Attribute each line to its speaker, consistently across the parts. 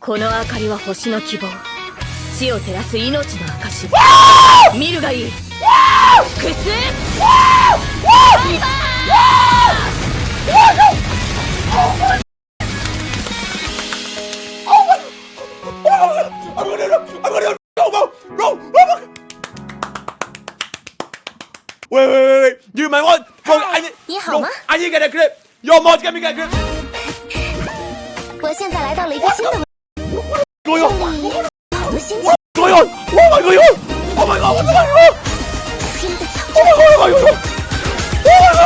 Speaker 1: この明かりは星の希望。地を照らす命の証。見るがいい。クス。バイバー。
Speaker 2: Wait. Do you mind what? Bro, I need to get a clip. Yo, Mod, get me a clip.
Speaker 3: 我现在来到了一个新的。
Speaker 2: Going on.
Speaker 3: 好的心情。
Speaker 2: Going on. Oh my god. Oh my god. What's going on?
Speaker 3: 新的挑
Speaker 2: Oh
Speaker 3: 战。
Speaker 2: my god. Oh my god. Oh my god.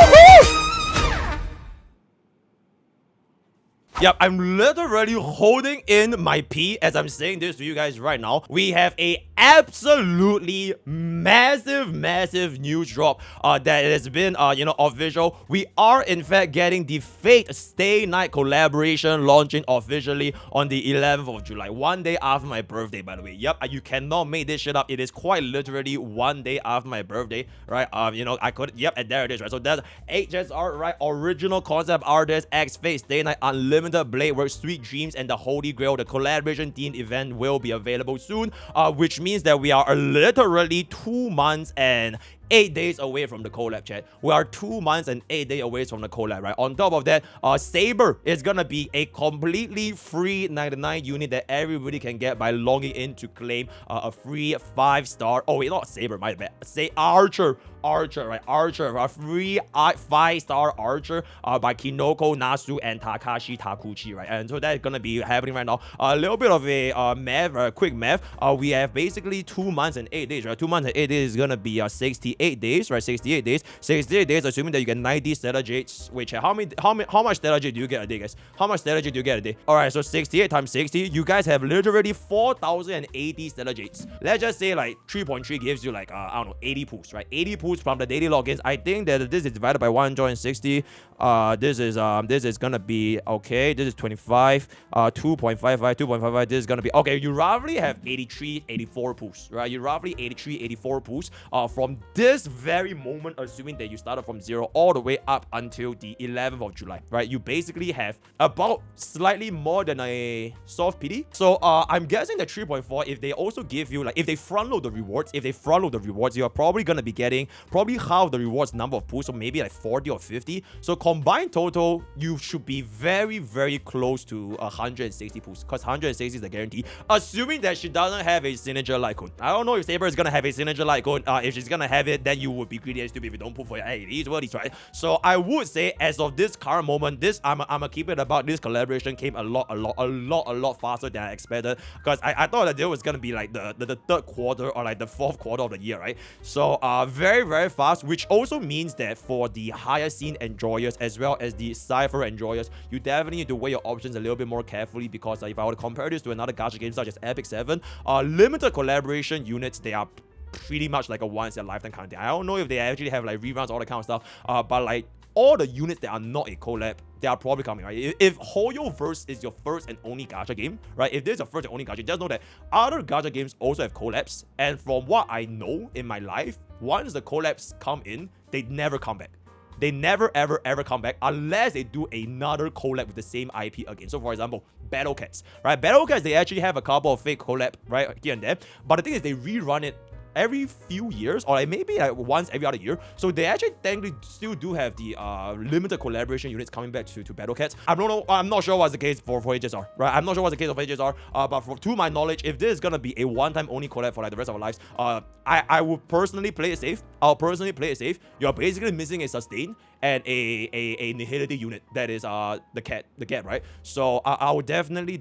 Speaker 2: Yep, I'm literally holding in my pee as I'm saying this to you guys right now. We have a absolutely massive news drop that has been official. We are in fact getting the Fate Stay Night collaboration launching officially on the 11th of July, one day after my birthday, by the way. Yep, you cannot make this shit up. It is quite literally one day after my birthday, right? I could, yep, and there it is, right? So that's HSR, right? Original concept artist X Fate Stay Night Unlimited Blade Works Sweet Dreams and the Holy Grail. The collaboration themed event will be available soon, which means that we are literally 2 months and 8 days away from the collab, chat. We are 2 months and 8 days away from the collab, right? On top of that, Saber is gonna be a completely free 99 unit that everybody can get by logging in to claim a free 5-star. Oh wait, not Saber, my bad. Say Archer, right? Archer, a free 5-star Archer by Kinoko, Nasu, and Takashi Takuchi, right? And so that's gonna be happening right now. A little bit of a quick math. We have basically 2 months and 8 days, right? 2 months and 8 days is gonna be 68 days, right? 68 days. 68 days, assuming that you get 90 Stellar Jades. Wait, chat, how much Stellar Jade do you get a day, guys? How much Stellar Jade do you get a day? Alright, so 68 times 60, you guys have literally 4,080 Stellar Jades. Let's just say like 3.3 gives you like, I don't know, 80 pools, right? 80 pools from the daily logins. I think that this is divided by 160. This is gonna be, okay, this is 25, 2.55, this is gonna be, okay, you roughly have 83, 84 pools, right? You roughly 83, 84 pools from this very moment, assuming that you started from 0 all the way up until the 11th of July, right? You basically have about slightly more than a soft PD. So I'm guessing that 3.4, if they also give you, like, if they front load the rewards, you're probably gonna be getting probably half the rewards number of pools, so maybe like 40 or 50. So combined total, you should be very close to 160 pools, because 160 is the guarantee, assuming that she doesn't have a signature light code. I don't know if Saber is gonna have a signature light code. If she's gonna have it, then you would be greedy and stupid if you don't put for it. Hey, it is what it is, right? So I would say, as of this current moment, I'ma keep it about this collaboration came a lot faster than I expected, because I thought that there was gonna be like the third quarter or like the fourth quarter of the year, right? So very fast, which also means that for the higher scene enjoyers as well as the Cypher enjoyers, you definitely need to weigh your options a little bit more carefully, because if I were to compare this to another gacha game such as Epic 7, limited collaboration units, they are pretty much like a once in a lifetime kind of thing. I don't know if they actually have like reruns, all that kind of stuff, but like all the units that are not a collab, they are probably coming, right? If Hoyoverse is your first and only gacha game, right? If this is your first and only gacha, just know that other gacha games also have collabs, and from what I know in my life, once the collabs come in, they never come back. They never ever come back unless they do another collab with the same IP again. So for example, Battle Cats, right? Battle Cats, they actually have a couple of fake collab, right, here and there, but the thing is they rerun it every few years, or like maybe like once every other year. So they actually technically still do have the limited collaboration units coming back to Battle Cats. I'm not sure what's the case for HSR, right? I'm not sure what's the case of HSR, but to my knowledge, if this is gonna be a one-time only collab for like the rest of our lives, I would personally play it safe. I'll personally play it safe. You're basically missing a sustain and a nihility unit, that is the cat, right? So I would definitely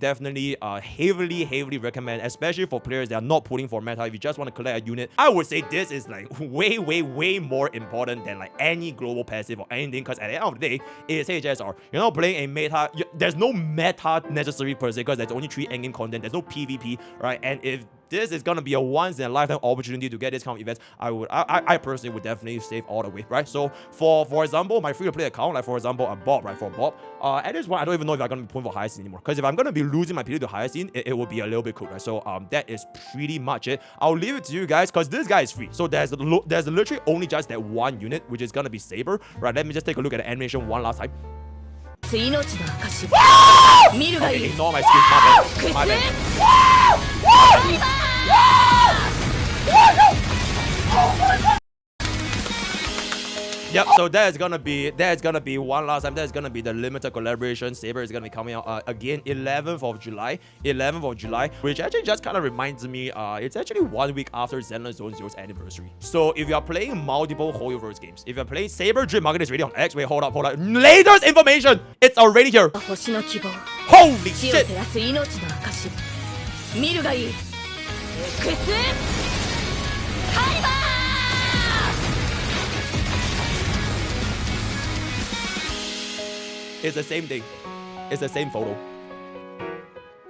Speaker 2: heavily recommend, especially for players that are not pulling for meta. If you just want to collect a unit, I would say this is like way more important than like any global passive or anything, because at the end of the day, it's HSR. You're not playing a meta. There's no meta necessary per se, because there's only 3 endgame content. There's no PvP, right? And if this is gonna be a once in a lifetime opportunity to get this kind of events, I personally would definitely save all the way, right? So for example, my free-to-play account, like for example a Bob, right? For Bob, at this point I don't even know if I'm gonna be pulling for higher scene anymore, because if I'm gonna be losing my PD to higher scene, it will be a little bit cool, right? So that is pretty much it. I'll leave it to you guys, because this guy is free. So there's literally only just that one unit, which is gonna be Saber, right? Let me just take a look at the animation one last time.
Speaker 1: す命の証見るがい
Speaker 2: Okay,
Speaker 1: い
Speaker 2: ignore my screen. My bad. My bad. Yep, so that's gonna be one last time. That's gonna be the limited collaboration. Saber is gonna be coming out again 11th of July, which actually just kind of reminds me it's actually 1 week after Zenless Zone Zero's anniversary. So if you're playing multiple Hoyoverse games, if you're playing Saber Dream Market is ready on X, wait, hold up. Latest information! It's already here.
Speaker 1: 星の希望
Speaker 2: Holy
Speaker 1: 地を
Speaker 2: shit!
Speaker 1: 照らす命の証見るがいい複数カイバー
Speaker 2: It's the same thing. It's the same photo.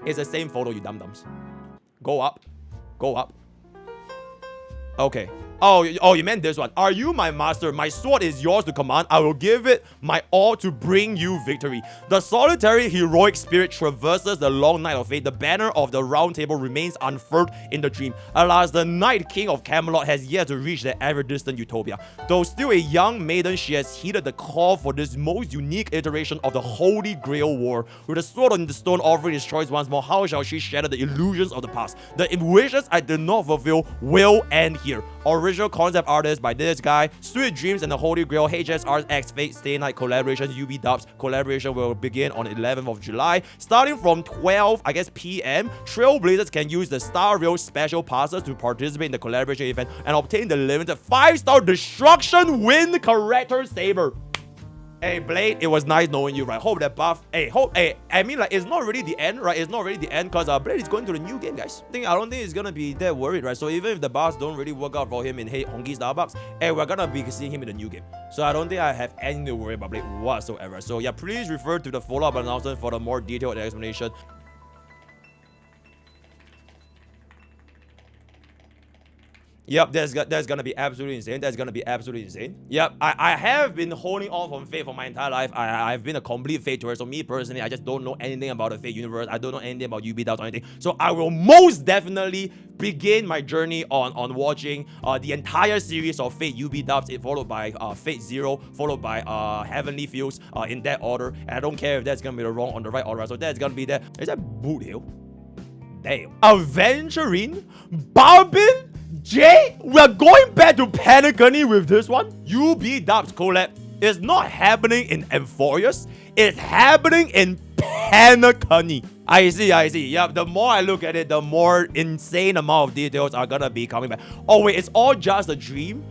Speaker 2: It's the same photo, you dum-dums. Go up. Go up. Okay. Oh, you meant this one. Are you my master? My sword is yours to command. I will give it my all to bring you victory. The solitary heroic spirit traverses the long night of fate. The banner of the round table remains unfurled in the dream. Alas, the Night King of Camelot has yet to reach the ever-distant utopia. Though still a young maiden, she has heeded the call for this most unique iteration of the Holy Grail War. With a sword on the stone offering his choice once more, how shall she shatter the illusions of the past? The wishes I did not fulfill will end here. Original concept artist by this guy. Sweet Dreams and the Holy Grail HSRX Fate Stay Night collaboration. UB Dubs collaboration will begin on 11th of July. Starting from 12, I guess, p.m. Trailblazers can use the Star Rail special passes to participate in the collaboration event and obtain the limited 5-star Destruction Wind character Saber. Hey Blade, it was nice knowing you, right? Hope that buff. I mean, like, it's not really the end, right? It's not really the end because Blade is going to the new game, guys. I don't think he's gonna be that worried, right? So even if the buffs don't really work out for him in Honkai Starbucks, we're gonna be seeing him in the new game. So I don't think I have anything to worry about Blade whatsoever. So yeah, please refer to the follow-up announcement for the more detailed explanation. Yep, that's gonna be absolutely insane. That's gonna be absolutely insane. Yep, I have been holding off on Fate for my entire life. I've been a complete Fate tourist. So me personally, I just don't know anything about the Fate universe. I don't know anything about UB Doubts or anything. So I will most definitely begin my journey on watching the entire series of Fate UB Doubts, followed by Fate Zero, followed by Heavenly Fields, in that order. And I don't care if that's gonna be the wrong or the right order. So that's gonna be there. Is that Boot Hill? Damn. Aventurine? Barbin? Jay, we're going back to Panagony with this one. UB Dubs collab is not happening in Amphorius. It's happening in Panagony. I see. Yep, the more I look at it, the more insane amount of details are gonna be coming back. Oh wait, it's all just a dream?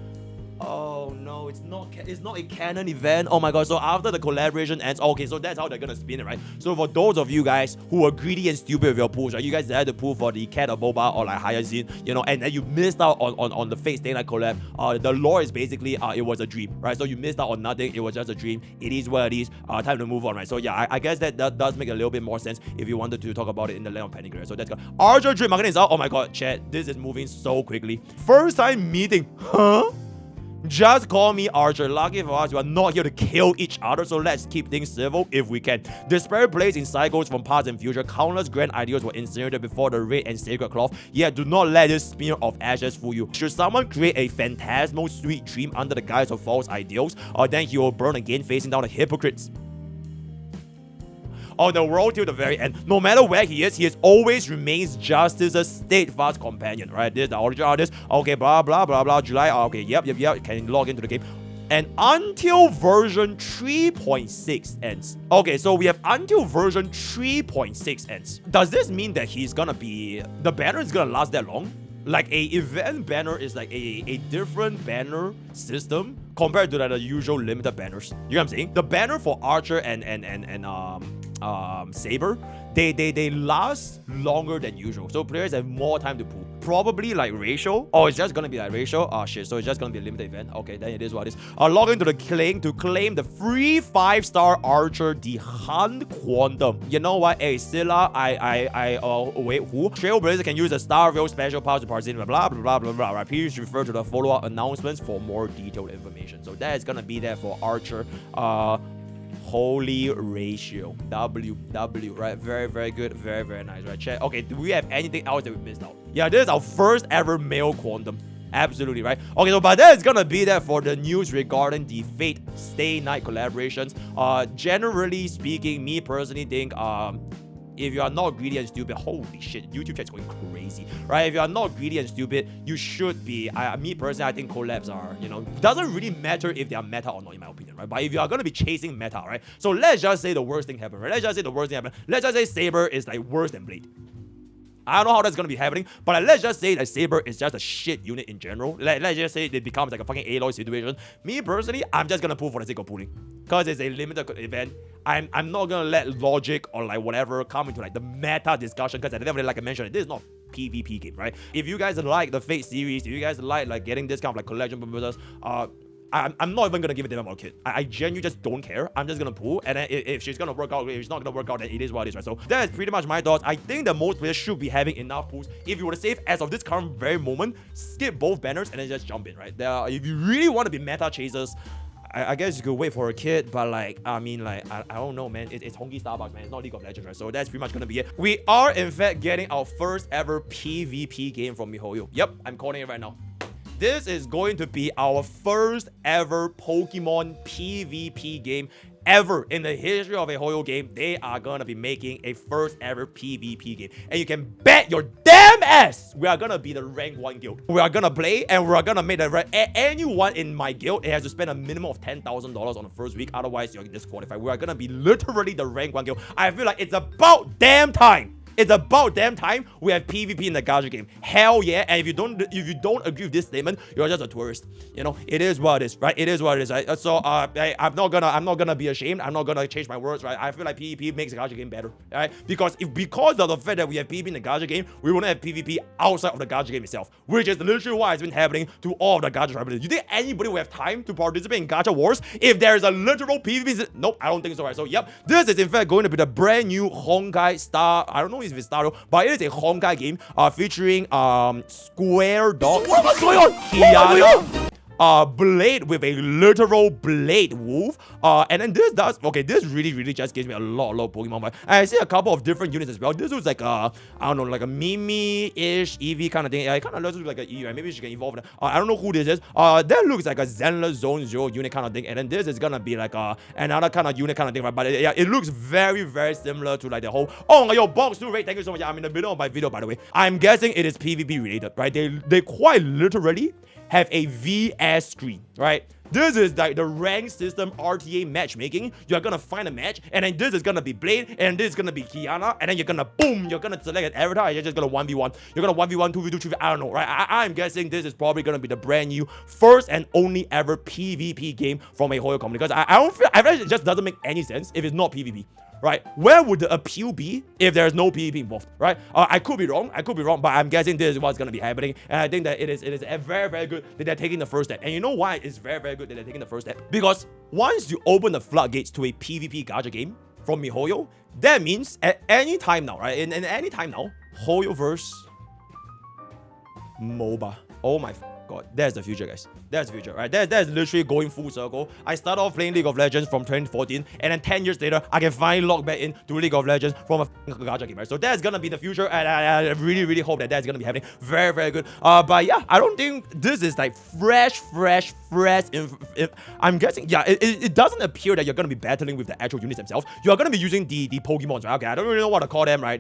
Speaker 2: Oh no, it's not a canon event. Oh my god, so after the collaboration ends, okay, so that's how they're gonna spin it, right? So for those of you guys who are greedy and stupid with your pools, right? You guys had to pull for the Cat or Boba or like Hyacinth, you know, and then you missed out on the Fate Stay Night collab. The lore is basically it was a dream, right? So you missed out on nothing, it was just a dream. It is what it is. Time to move on, right? So yeah, I guess that does make a little bit more sense if you wanted to talk about it in the Land of Panic, right? So that's good. Archer Dream Marketing is out. Oh my god, chat, this is moving so quickly. First time meeting, huh? Just call me Archer. Lucky for us, we are not here to kill each other, so let's keep things civil if we can. Despair plays in cycles from past and future. Countless grand ideas were incinerated before the raid and sacred cloth, yet do not let this smear of ashes fool you. Should someone create a phantasmal sweet dream under the guise of false ideals, then he will burn again, facing down the hypocrites on the world till the very end. No matter where he is always remains justice's steadfast companion, right? This is the original artist. Okay, blah, blah, blah, blah, July. Okay, yep. Can log into the game. And until version 3.6 ends. Okay, so we have until version 3.6 ends. Does this mean that he's gonna be... the banner is gonna last that long? Like a event banner is like a different banner system compared to the usual limited banners. You know what I'm saying? The banner for Archer and Saber, they last longer than usual, so players have more time to pull. Probably like ratio. Oh, it's just gonna be like ratio. Oh shit, so it's just gonna be a limited event. Okay, then it is what it is. Log into the claim to claim the free 5-star Archer, the Hunt Quantum. You know what? Hey Scylla, wait, who? Trailblazer can use the Star Rail special powers to participate. Blah blah blah blah blah. Right? Please refer to the follow-up announcements for more detailed information. So that is gonna be there for Archer. Holy ratio. W, right? Very good. Very nice, right? Check. Okay, do we have anything else that we missed out? Yeah, this is our first ever male quantum. Absolutely, right? Okay, so but that's gonna be that for the news regarding the Fate Stay Night collaborations. Generally speaking, me personally think if you are not greedy and stupid, holy shit, YouTube chat's going crazy, right? If you are not greedy and stupid, you should be. Me personally, I think collabs are, doesn't really matter if they are meta or not, in my opinion, right? But if you are gonna be chasing meta, right? So let's just say the worst thing happened, right? Let's just say the worst thing happened. Let's just say Saber is like worse than Blade. I don't know how that's gonna be happening, but let's just say that Saber is just a shit unit in general. Let's just say it becomes like a fucking Aloy situation. Me personally, I'm just gonna pull for the sake of pulling, because it's a limited event. I'm not gonna let logic or like whatever come into like the meta discussion, because at the end of the day, like I mentioned, this is not PvP game, right? If you guys like the Fate series, if you guys like getting this kind of like collection purposes, I'm not even gonna give it to them or kid. I genuinely just don't care. I'm just gonna pull, and then if she's gonna work out, if she's not gonna work out, then it is what it is, right? So that's pretty much my thoughts. I think that most players should be having enough pulls. If you want to save as of this current very moment, skip both banners and then just jump in, right? If you really want to be meta chasers, I guess you could wait for a kid, but like, I mean, like, I don't know, man. It's Honkai Starbucks, man. It's not League of Legends, right? So that's pretty much gonna be it. We are, in fact, getting our first ever PvP game from MiHoYo. Yep, I'm calling it right now. This is going to be our first ever Pokemon PvP game ever in the history of a MiHoYo game. They are gonna be making a first ever PvP game, and you can bet your damn ass we are gonna be the rank 1 guild. We are gonna play, and we're gonna make the anyone in my guild, it has to spend a minimum of $10,000 on the first week, otherwise you're disqualified. We are gonna be literally the rank 1 guild. I feel like it's about damn time. It's about damn time we have PvP in the gacha game. Hell yeah! And if you don't agree with this statement, you're just a tourist. It is what it is, right? It is what it is, right? So I'm not gonna be ashamed. I'm not gonna change my words, right? I feel like PvP makes the gacha game better, right? Because of the fact that we have PvP in the gacha game, we won't have PvP outside of the gacha game itself, which is literally what has been happening to all of the gacha tribals. You think anybody will have time to participate in gacha wars if there is a literal PvP? Nope, I don't think so, right? So yep, this is in fact going to be the brand new Honkai Star. I don't know if it's Star, but it is a Honkai game featuring Square Dog. What's going on? Kiana. Blade with a literal blade wolf. And then this really just gives me a lot of Pokemon vibes. I see a couple of different units as well. This was like I don't know, like a Mimi-ish Eevee kind of thing. It kind of looks like an Eevee, right? Maybe she can evolve. I don't know who this is. That looks like a Zenless Zone Zero unit kind of thing. And then this is gonna be like another kind of unit kind of thing, right? But it looks very similar to like the whole. Oh my, yo, box too, right? Thank you so much. I'm in the middle of my video, by the way. I'm guessing it is PvP related, right? They quite literally have a VS screen, right? This is like the rank system RTA matchmaking. You're gonna find a match, and then this is gonna be Blade, and this is gonna be Kiana, and then you're gonna select an avatar, and you're just gonna 1v1. You're gonna 1v1, 2v2, 3v, I don't know, right? I'm guessing this is probably gonna be the brand new first and only ever PvP game from a MiHoYo company, because I feel like it just doesn't make any sense if it's not PvP. Right? Where would the appeal be if there's no PvP involved, right? I could be wrong, but I'm guessing this is what's gonna be happening, and I think that it is very good that they're taking the first step. And you know why it's very good that they're taking the first step? Because once you open the floodgates to a PvP gacha game from MiHoYo, that means at any time now, right? In any time now, MiHoYoverse MOBA. Oh my God, that's the future, guys. That's the future, right? That's literally going full circle. I started off playing League of Legends from 2014, and then 10 years later, I can finally log back into League of Legends from a gacha game, right? So that's gonna be the future, and I really hope that that's gonna be happening. Very good. But yeah, I don't think this is like fresh. I'm guessing, yeah, it doesn't appear that you're gonna be battling with the actual units themselves. You are gonna be using the Pokemons, right? Okay, I don't really know what to call them, right?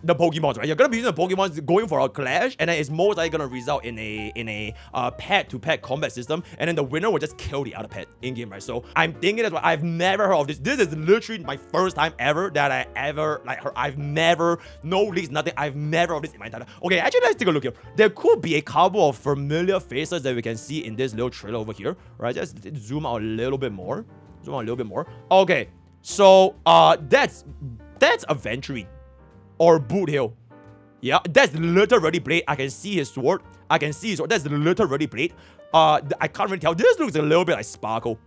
Speaker 2: The Pokemons, right? You're gonna be using the Pokemons going for a clash, and then it's most likely gonna result in a pet-to-pet combat system, and then the winner will just kill the other pet in game, right? So I'm thinking that's what I've never heard of this. This is literally my first time ever that I ever like heard. I've never, no leaks, nothing. I've never heard of this in my entire life. Okay, actually, let's take a look here. There could be a couple of familiar faces that we can see in this little trailer over here, right? Just zoom out a little bit more. Okay, so that's Aventurine. Or Boot Hill. Yeah, that's literally Blade. I can see his sword. That's literally Blade. I can't really tell. This looks a little bit like Sparkle.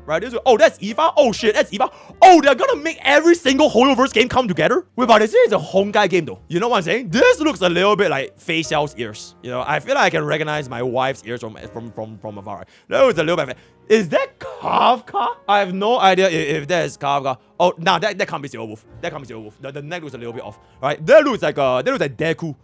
Speaker 2: Right? Oh, that's Eva. Oh shit, that's Eva. Oh, they're gonna make every single MiHoYoverse game come together. Wait, but this is a Honkai game though. You know what I'm saying? This looks a little bit like Facial's ears. I feel like I can recognize my wife's ears from afar. That was a little bit. Is that Kafka? I have no idea if that is Kafka. Oh, nah, that can't be Silverwolf. The neck looks a little bit off. Right? That looks like Deku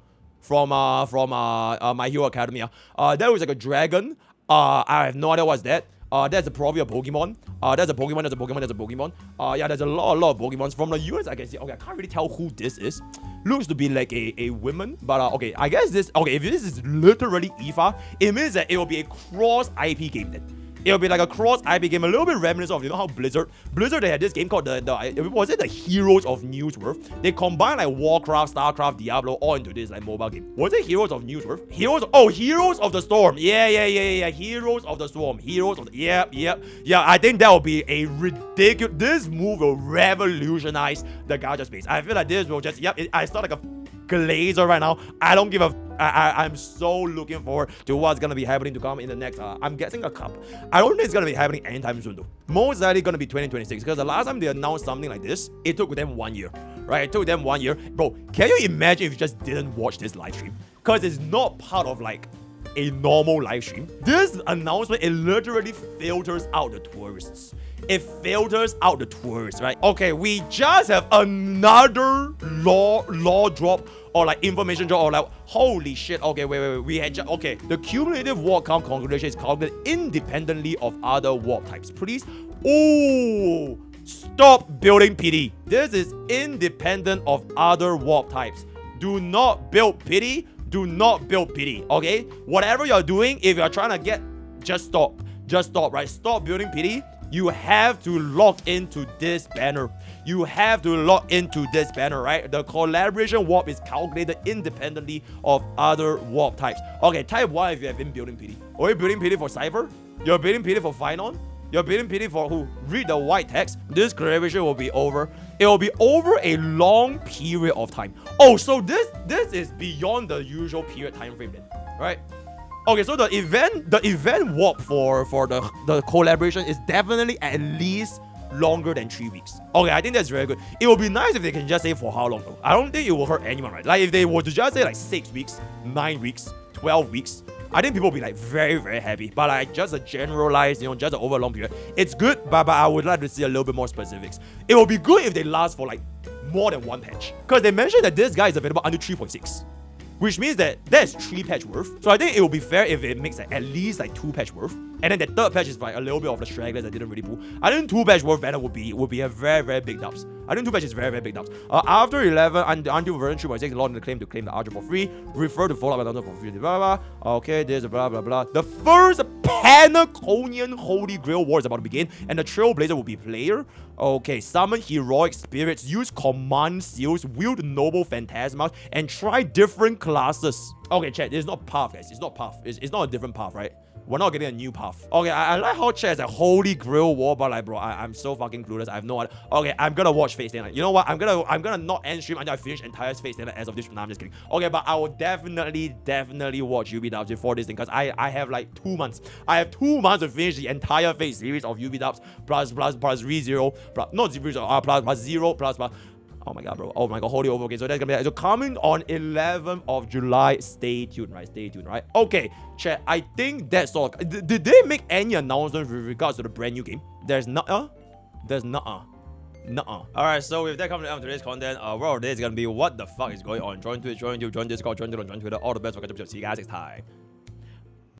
Speaker 2: from My Hero Academia. That was like a dragon. I have no idea what's that. That's probably a Pokemon. There's a Pokemon, there's a Pokemon, there's a Pokemon. Yeah, there's a lot of Pokemons. From the US, I can see. Okay, I can't really tell who this is. Looks to be like a woman. But okay, I guess this. Okay, if this is literally IFA, it means that it will be a cross IP game then. It'll be like a cross IP game, a little bit reminiscent of, you know how Blizzard, they had this game called was it the Heroes of Newsworth? They combined like Warcraft, Starcraft, Diablo all into this like mobile game. Was it Heroes of Newsworth? Heroes of the Storm. Yeah. Heroes of the Storm. Yeah. I think that will be a ridiculous. This move will revolutionize the gacha space. I feel like this will just I start like a glazer right now. I don't give a. I'm so looking forward to what's gonna be happening to come in the next. I'm guessing a cup. I don't think it's gonna be happening anytime soon though. Most likely gonna be 2026 because the last time they announced something like this, it took them 1 year, right? It took them 1 year, bro. Can you imagine if you just didn't watch this live stream? Because it's not part of like a normal live stream. This announcement, it literally filters out the tourists. It filters out the tourists, right? Okay, we just have another law drop or like information drop or like holy shit. Okay, wait. We had okay. The cumulative warp count calculation is calculated independently of other warp types. Please, oh, stop building PD. This is independent of other warp types. Do not build PD. Do not build PD. Okay, whatever you're doing, if you're trying to get, just stop, right? Stop building PD. You have to log into this banner. You have to log into this banner, right? The collaboration warp is calculated independently of other warp types. Okay, type 1 if you have been building PD. Are you building PD for Saber? You're building PD for Finon? You're building PD for who? Read the white text. This collaboration will be over. It will be over a long period of time. Oh, so this is beyond the usual period time frame then, right? Okay, so the event warp for the collaboration is definitely at least longer than 3 weeks. Okay, I think that's very good. It would be nice if they can just say for how long though. I don't think it will hurt anyone, right? Like if they were to just say like 6 weeks, 9 weeks, 12 weeks, I think people will be like very, very happy. But like just a generalized, just an over a long period. It's good, but I would like to see a little bit more specifics. It will be good if they last for like more than 1 patch. Because they mentioned that this guy is available under 3.6. Which means that that's 3 patch worth. So I think it will be fair if it makes like at least like 2 patch worth. And then the 3rd patch is like a little bit of the stragglers that didn't really pull. I think 2 patch worth banner would be a very, very big dubs. I think 2 patch is very, very big dubs. After 11, until version 3.6, launch the claim to claim the Archer for free. Refer to follow up another for free. Blah, blah, blah. Okay, there's a blah, blah, blah. The first Panaconian Holy Grail War is about to begin. And the Trailblazer will be player. Okay, summon heroic spirits, use command seals, wield noble phantasmas, and try different classes. Okay, chat, it's not path, guys. It's not path. It's not a different path, right? We're not getting a new path. Okay, I like how chat is a Holy Grail War, but like, bro, I'm so fucking clueless. I have no idea. Okay, I'm gonna watch Fate Stay Night. You know what? I'm gonna not end stream until I finish entire Fate Stay Night as of this. Nah, I'm just kidding. Okay, but I will definitely watch UB dubs before this thing because I have like 2 months. I have 2 months to finish the entire Fate series of UB dubs plus ReZero, not zero, plus zero plus. Oh my god, bro. Oh my god, holy over. Okay, so that's gonna be so coming on 11th of July. Stay tuned, right? Okay, chat. I think that's all. Did they make any announcements with regards to the brand new game? There's nuh-uh. Alright, so with that coming to today's content, word of the day is gonna be what the fuck is going on. Join Twitch, join YouTube, join Discord, join Twitter, all the best. We'll catch up. See you guys next time.